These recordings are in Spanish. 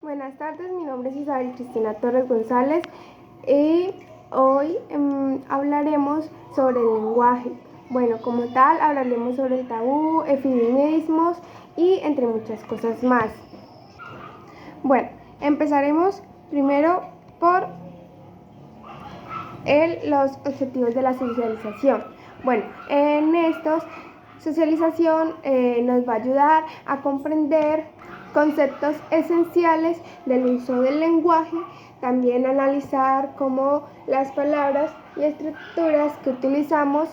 Buenas tardes, mi nombre es Isabel Cristina Torres González y hoy hablaremos sobre el lenguaje. Bueno, como tal, hablaremos sobre el tabú, eufemismos y entre muchas cosas más. Bueno, empezaremos primero por los objetivos de la socialización. Bueno, en estos, socialización nos va a ayudar a comprender conceptos esenciales del uso del lenguaje, también analizar cómo las palabras y estructuras que utilizamos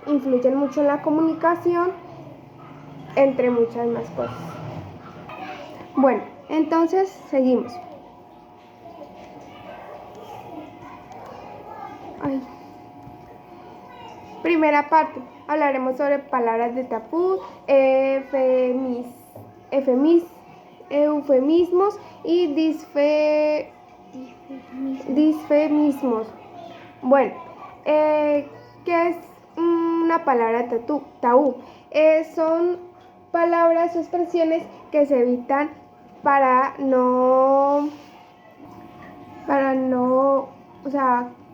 influyen mucho en la comunicación, entre muchas más cosas. Bueno, entonces seguimos. Primera parte, hablaremos sobre palabras de tabú, eufemismos y disfemismos. Bueno, ¿qué es una palabra tabú? Son palabras o expresiones que se evitan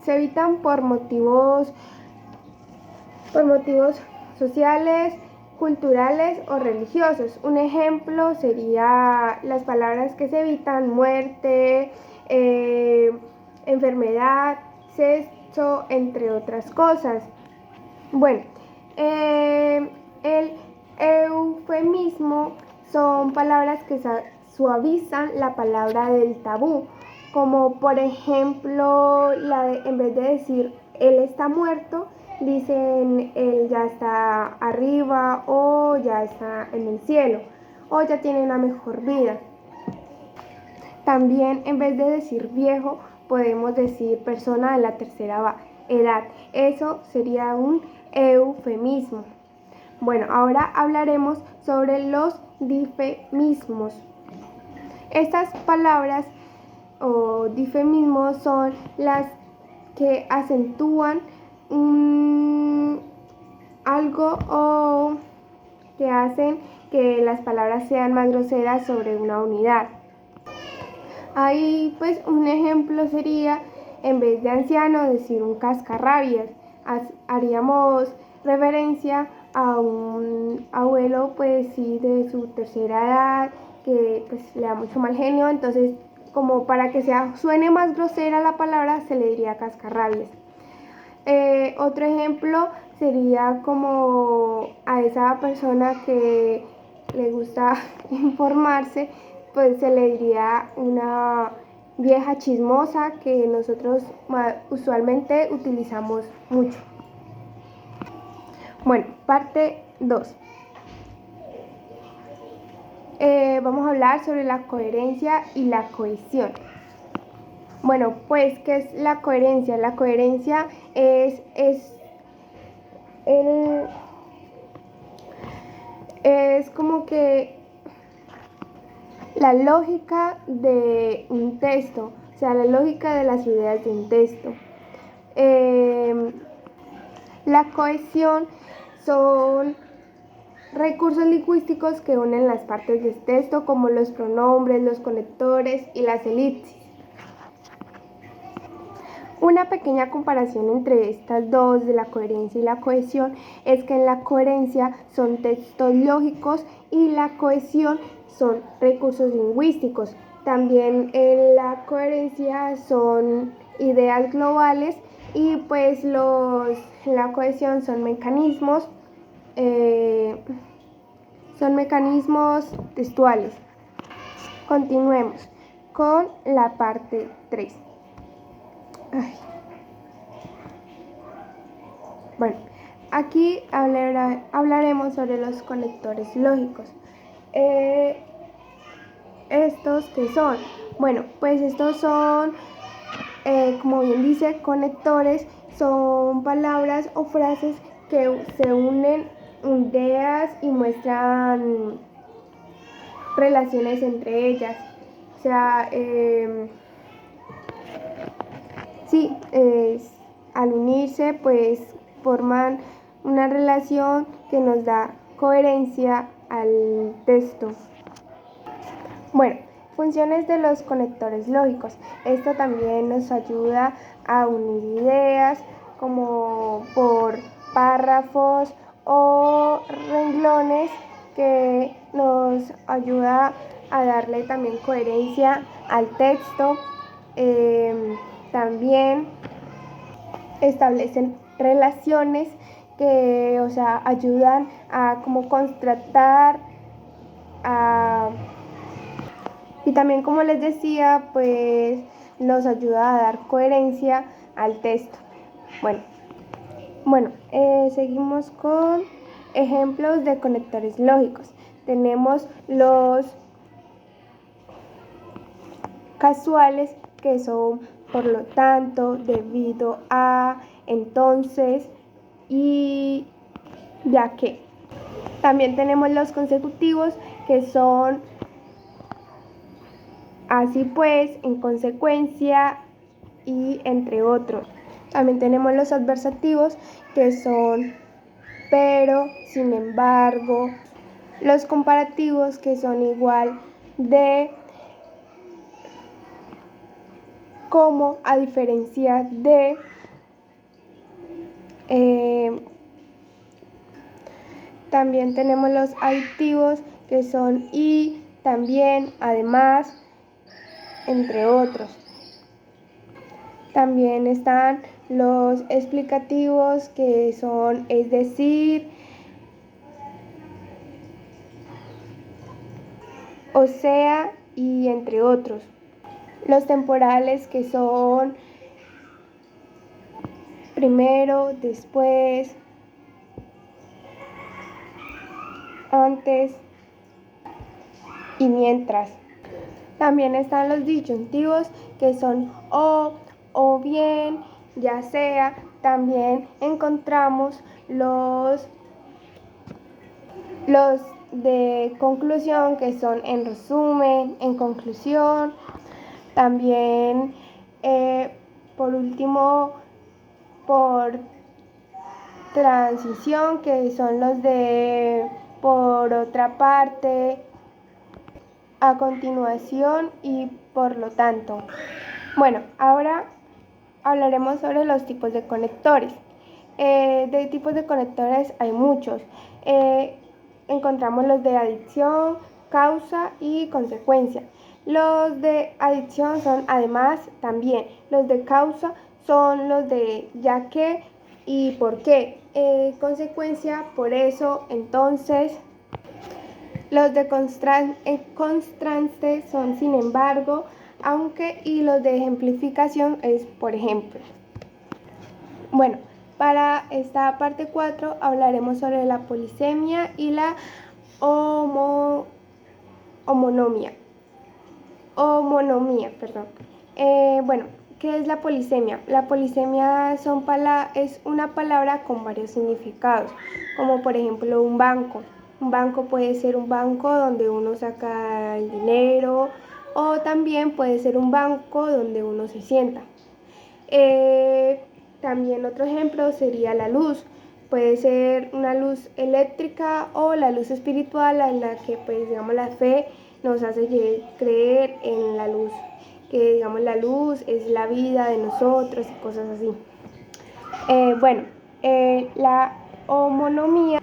se evitan por motivos sociales, culturales o religiosos. Un ejemplo sería las palabras que se evitan: muerte, enfermedad, sexo, entre otras cosas. Bueno, el eufemismo son palabras que suavizan la palabra del tabú, como por ejemplo en vez de decir él está muerto, dicen él ya está arriba, o ya está en el cielo, o ya tiene una mejor vida. También en vez de decir viejo, podemos decir persona de la tercera edad. Eso sería un eufemismo. Bueno, ahora hablaremos sobre los difemismos. Estas palabras o difemismos son las que acentúan algo o que hacen que las palabras sean más groseras sobre una unidad. Ahí pues un ejemplo sería, en vez de anciano, decir un cascarrabias. Haríamos referencia a un abuelo pues sí de su tercera edad, que pues le da mucho mal genio, entonces como para que suene más grosera la palabra se le diría cascarrabias. Otro ejemplo sería como a esa persona que le gusta informarse, pues se le diría una vieja chismosa, que nosotros usualmente utilizamos mucho. Bueno, parte 2. Vamos a hablar sobre la coherencia y la cohesión. Bueno, pues, ¿qué es la coherencia? La coherencia es como que la lógica de un texto, o sea, la lógica de las ideas de un texto. La cohesión son recursos lingüísticos que unen las partes del texto, como los pronombres, los conectores y las elipsis. Una pequeña comparación entre estas dos, de la coherencia y la cohesión, es que en la coherencia son textos lógicos y la cohesión son recursos lingüísticos. También en la coherencia son ideas globales y pues la cohesión son mecanismos textuales. Continuemos con la parte 3. Bueno, aquí hablaremos sobre los conectores lógicos. ¿Estos qué son? Bueno, pues estos son, como bien dice, conectores. Son palabras o frases que se unen ideas y muestran relaciones entre ellas. O sea, al unirse pues forman una relación que nos da coherencia al texto. Bueno, Funciones de los conectores lógicos. Esto también nos ayuda a unir ideas como por párrafos o renglones, que nos ayuda a darle también coherencia al texto. También establecen relaciones que, ayudan a como contrastar, y también, como les decía, pues nos ayuda a dar coherencia al texto. Bueno, seguimos con ejemplos de conectores lógicos. Tenemos los casuales, que son por lo tanto, debido a, entonces y ya que. También tenemos los consecutivos, que son así pues, en consecuencia y entre otros. También tenemos los adversativos, que son pero, sin embargo. Los comparativos, que son igual de, como, a diferencia de. También tenemos los aditivos, que son y, también, además, entre otros. También están los explicativos, que son es decir, o sea, y entre otros. Los temporales, que son primero, después, antes y mientras. También están los disyuntivos, que son o bien, ya sea. También encontramos los de conclusión, que son en resumen, en conclusión. También, por último, por transición, que son los de por otra parte, a continuación y por lo tanto. Bueno, ahora hablaremos sobre los tipos de conectores. De tipos de conectores hay muchos. Encontramos los de adición, causa y consecuencia. Los de adición son además, también. Los de causa son los de ya que y por qué. Consecuencia, por eso, entonces. Los de contraste son sin embargo, aunque, y los de ejemplificación es por ejemplo. Bueno, para esta parte 4 hablaremos sobre la polisemia y la homonomía. Bueno, ¿qué es la polisemia? La polisemia es una palabra con varios significados, como por ejemplo un banco. Un banco puede ser un banco donde uno saca el dinero, o también puede ser un banco donde uno se sienta. También otro ejemplo sería la luz. Puede ser una luz eléctrica o la luz espiritual, en la que pues digamos la fe nos hace creer en la luz, que digamos la luz es la vida de nosotros y cosas así. La homonomía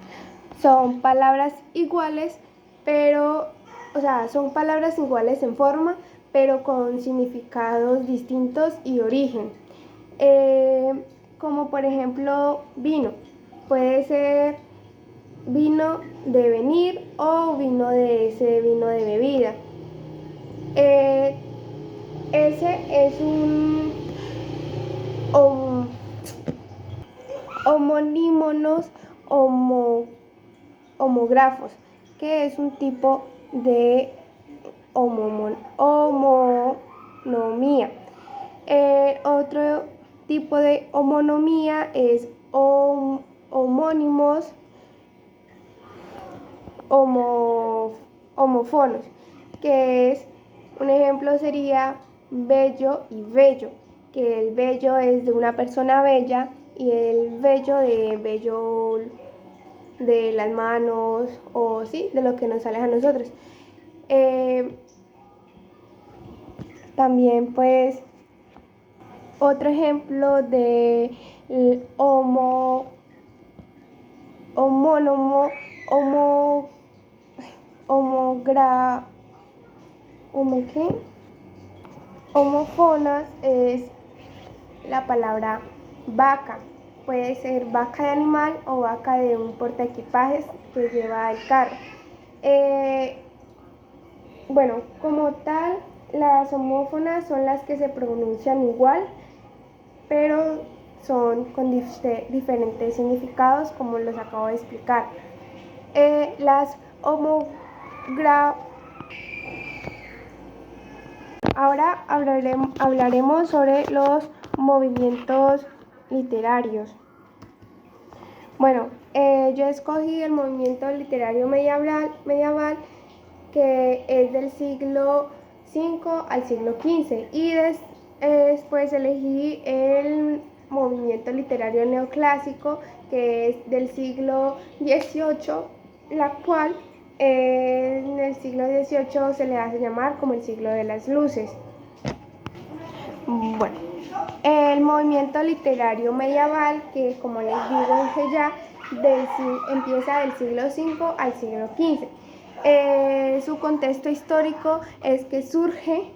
son palabras iguales, pero, son palabras iguales en forma, pero con significados distintos y origen. Como por ejemplo vino, puede ser vino de venir o vino de bebida. Ese es un homonímonos homógrafos, que es un tipo de homonomía. Otro tipo de homonomía es homónimos homófonos, que es un ejemplo sería bello y bello, que el bello es de una persona bella y el bello de las manos, o sí, de lo que nos sale a nosotros. También pues otro ejemplo de homónomo, homo, homogra, homo, ¿qué? Homófonas es la palabra vaca. Puede ser vaca de animal o vaca de un portaequipajes que lleva el carro. Bueno, como tal, las homófonas son las que se pronuncian igual, pero son con diferentes significados, como los acabo de explicar. Las homogra... Ahora hablaremos sobre los movimientos literarios. Bueno, yo escogí el movimiento literario medieval que es del siglo V al siglo XV y después elegí el movimiento literario neoclásico que es del siglo XVIII, la cual en el siglo XVIII se le hace llamar como el siglo de las luces. Bueno, el movimiento literario medieval, que como les digo ya, empieza del siglo V al siglo XV. Su contexto histórico es que surge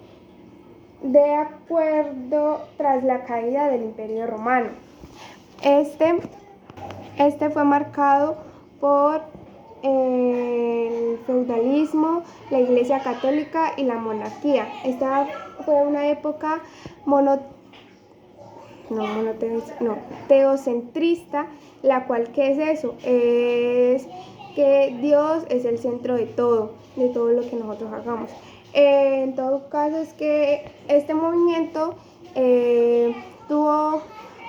de acuerdo tras la caída del Imperio Romano. Este fue marcado por el feudalismo, la Iglesia Católica y la monarquía. Esta fue una época teocentrista, la cual, ¿qué es eso? Es que Dios es el centro de todo lo que nosotros hagamos. En todo caso es que este movimiento tuvo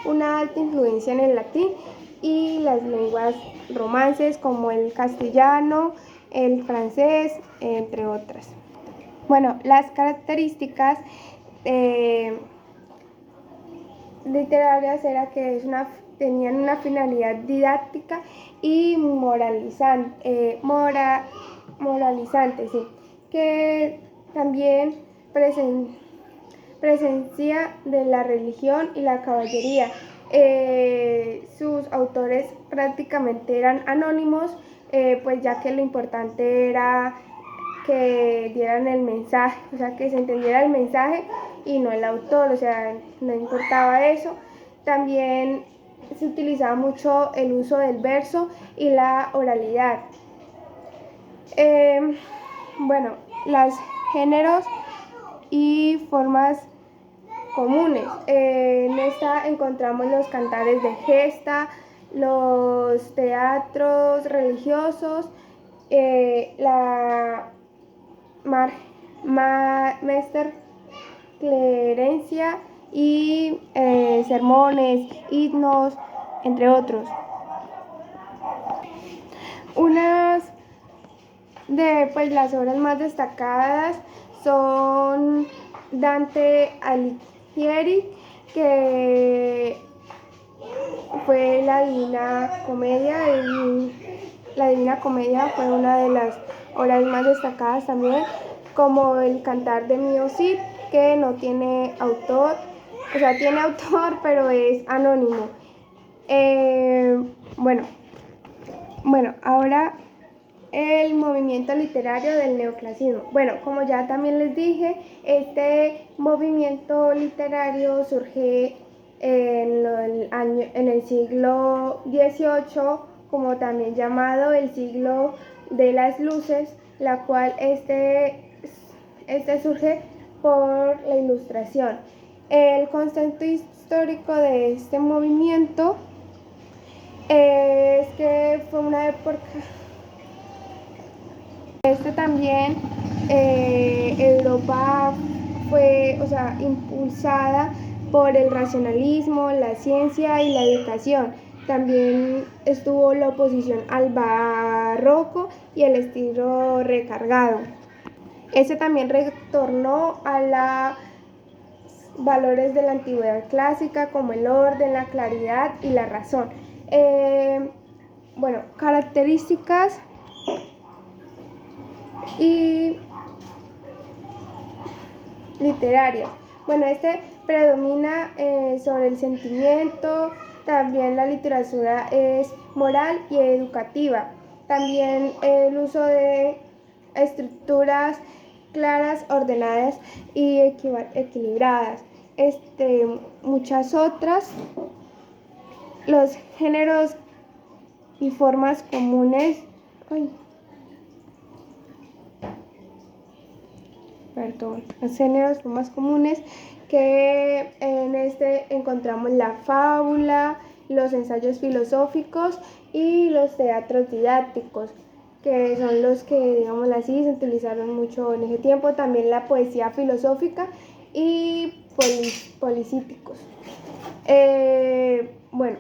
una alta influencia en el latín y las lenguas romances como el castellano, el francés, entre otras. Bueno, las características literarias era que tenían una finalidad didáctica y moralizante, sí, que también presencia de la religión y la caballería. Sus autores prácticamente eran anónimos, pues ya que lo importante era que dieran el mensaje, o sea, que se entendiera el mensaje y no el autor, o sea, no importaba eso. También se utilizaba mucho el uso del verso y la oralidad. Bueno, los géneros y formas comunes. En esta encontramos los cantares de gesta, los teatros religiosos, la masterclerencia y sermones, himnos, entre otros. Unas de las obras más destacadas son Dante Alighieri, que fue la Divina Comedia. La Divina Comedia fue una de las obras más destacadas también, como el Cantar de Mio Cid, que no tiene autor, o sea, tiene autor, pero es anónimo. Bueno, ahora el movimiento literario del neoclasismo. Bueno, como ya también les dije, este movimiento literario surge en el siglo XVIII, como también llamado el siglo de las luces, la cual este surge por la Ilustración. El contexto histórico de este movimiento es que fue una época. También Europa fue, impulsada por el racionalismo, la ciencia y la educación. También estuvo la oposición al barroco y el estilo recargado. También retornó a los valores de la antigüedad clásica, como el orden, la claridad y la razón. Características y literarias. Bueno, este predomina sobre el sentimiento, también la literatura es moral y educativa. También el uso de estructuras claras, ordenadas y equilibradas. Muchas otras, los géneros y formas comunes. Los géneros formas comunes que en este encontramos la fábula, los ensayos filosóficos y los teatros didácticos, que son los que, digamos así, se utilizaron mucho en ese tiempo. También la poesía filosófica y policíticos. Bueno,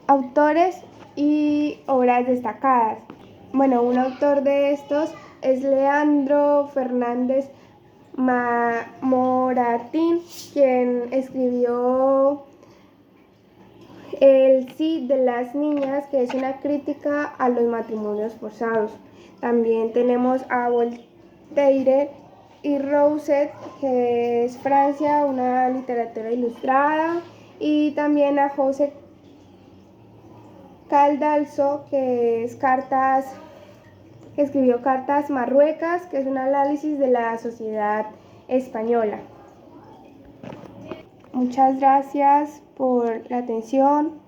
autores y obras destacadas. Bueno, un autor de estos es Leandro Fernández Moratín, quien escribió El sí de las niñas, que es una crítica a los matrimonios forzados. También tenemos a Voltaire y Rousseau, que es Francia, una literatura ilustrada, y también a José Caldalso, que escribió Cartas Marruecas, que es un análisis de la sociedad española. Muchas gracias por la atención.